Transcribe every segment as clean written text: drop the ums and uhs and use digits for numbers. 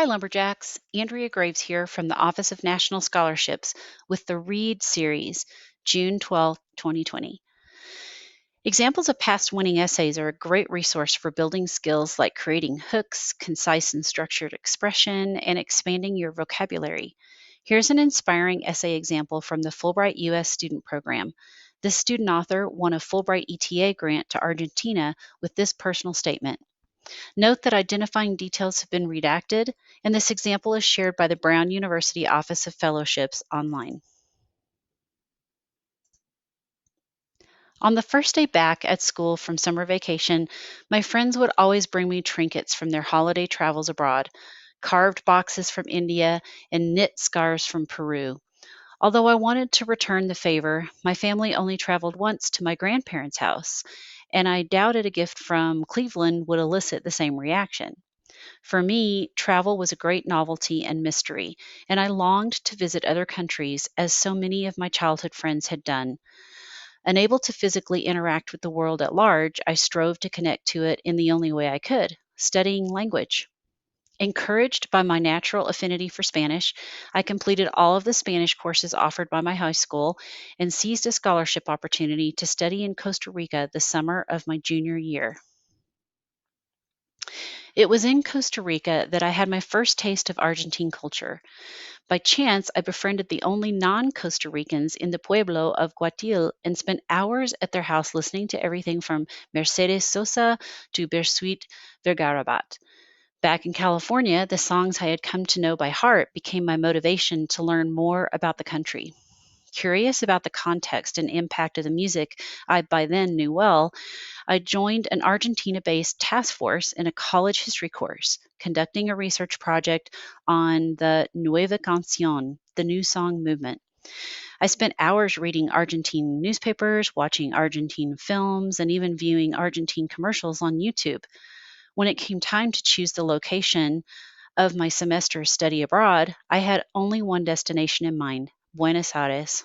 Hi, Lumberjacks. Andrea Graves here from the Office of National Scholarships with the READ series, June 12, 2020. Examples of past winning essays are a great resource for building skills like creating hooks, concise and structured expression, and expanding your vocabulary. Here's an inspiring essay example from the Fulbright U.S. student program. This student author won a Fulbright ETA grant to Argentina with this personal statement. Note that identifying details have been redacted, and this example is shared by the Brown University Office of Fellowships online. On the first day back at school from summer vacation, my friends would always bring me trinkets from their holiday travels abroad, carved boxes from India, and knit scarves from Peru. Although I wanted to return the favor, my family only traveled once to my grandparents' house, and I doubted a gift from Cleveland would elicit the same reaction. For me, travel was a great novelty and mystery, and I longed to visit other countries as so many of my childhood friends had done. Unable to physically interact with the world at large, I strove to connect to it in the only way I could, studying language. Encouraged by my natural affinity for Spanish, I completed all of the Spanish courses offered by my high school and seized a scholarship opportunity to study in Costa Rica the summer of my junior year. It was in Costa Rica that I had my first taste of Argentine culture. By chance, I befriended the only non Costa Ricans in the pueblo of Guatil and spent hours at their house listening to everything from Mercedes Sosa to Bersuit Vergarabat. Back in California, the songs I had come to know by heart became my motivation to learn more about the country. Curious about the context and impact of the music I by then knew well, I joined an Argentina based task force in a college history course, conducting a research project on the Nueva Canción, the new song movement. I spent hours reading Argentine newspapers, watching Argentine films, and even viewing Argentine commercials on YouTube. When it came time to choose the location of my semester's study abroad, I had only one destination in mind: Buenos Aires.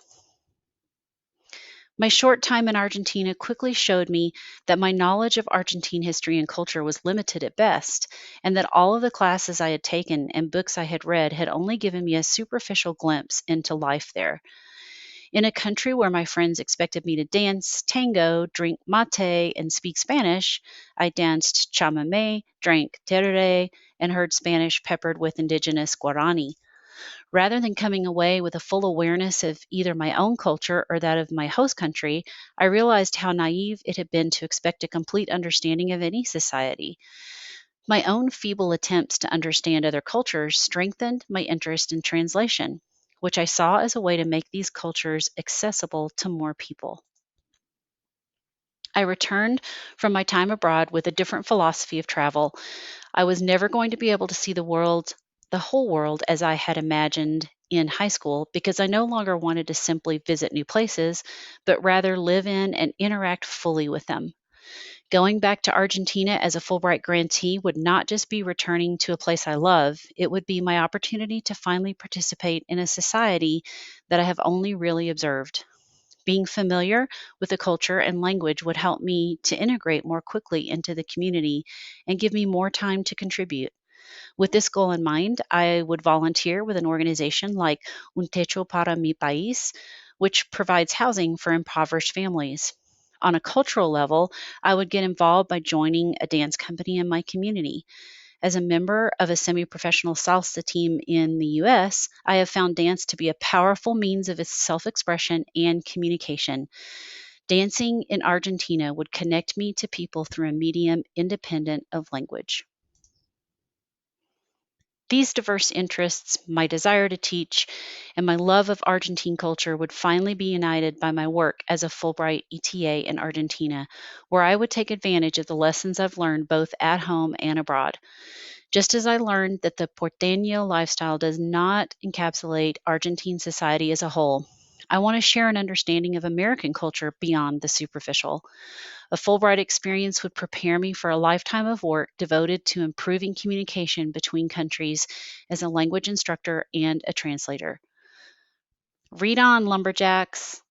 My short time in Argentina quickly showed me that my knowledge of Argentine history and culture was limited at best, and that all of the classes I had taken and books I had read had only given me a superficial glimpse into life there. In a country where my friends expected me to dance tango, drink mate, and speak Spanish, I danced chamamé, drank tereré, and heard Spanish peppered with indigenous Guarani. Rather than coming away with a full awareness of either my own culture or that of my host country, I realized how naive it had been to expect a complete understanding of any society. My own feeble attempts to understand other cultures strengthened my interest in translation, which I saw as a way to make these cultures accessible to more people. I returned from my time abroad with a different philosophy of travel. I was never going to be able to see the whole world as I had imagined in high school because I no longer wanted to simply visit new places, but rather live in and interact fully with them. Going back to Argentina as a Fulbright grantee would not just be returning to a place I love, it would be my opportunity to finally participate in a society that I have only really observed. Being familiar with the culture and language would help me to integrate more quickly into the community and give me more time to contribute. With this goal in mind, I would volunteer with an organization like Un Techo para Mi País, which provides housing for impoverished families. On a cultural level, I would get involved by joining a dance company in my community. As a member of a semi professional salsa team in the US, I have found dance to be a powerful means of self expression and communication. Dancing in Argentina would connect me to people through a medium independent of language. These diverse interests, my desire to teach, and my love of Argentine culture would finally be united by my work as a Fulbright ETA in Argentina, where I would take advantage of the lessons I've learned both at home and abroad. Just as I learned that the porteño lifestyle does not encapsulate Argentine society as a whole, I want to share an understanding of American culture beyond the superficial. A Fulbright experience would prepare me for a lifetime of work devoted to improving communication between countries as a language instructor and a translator. Read on, Lumberjacks.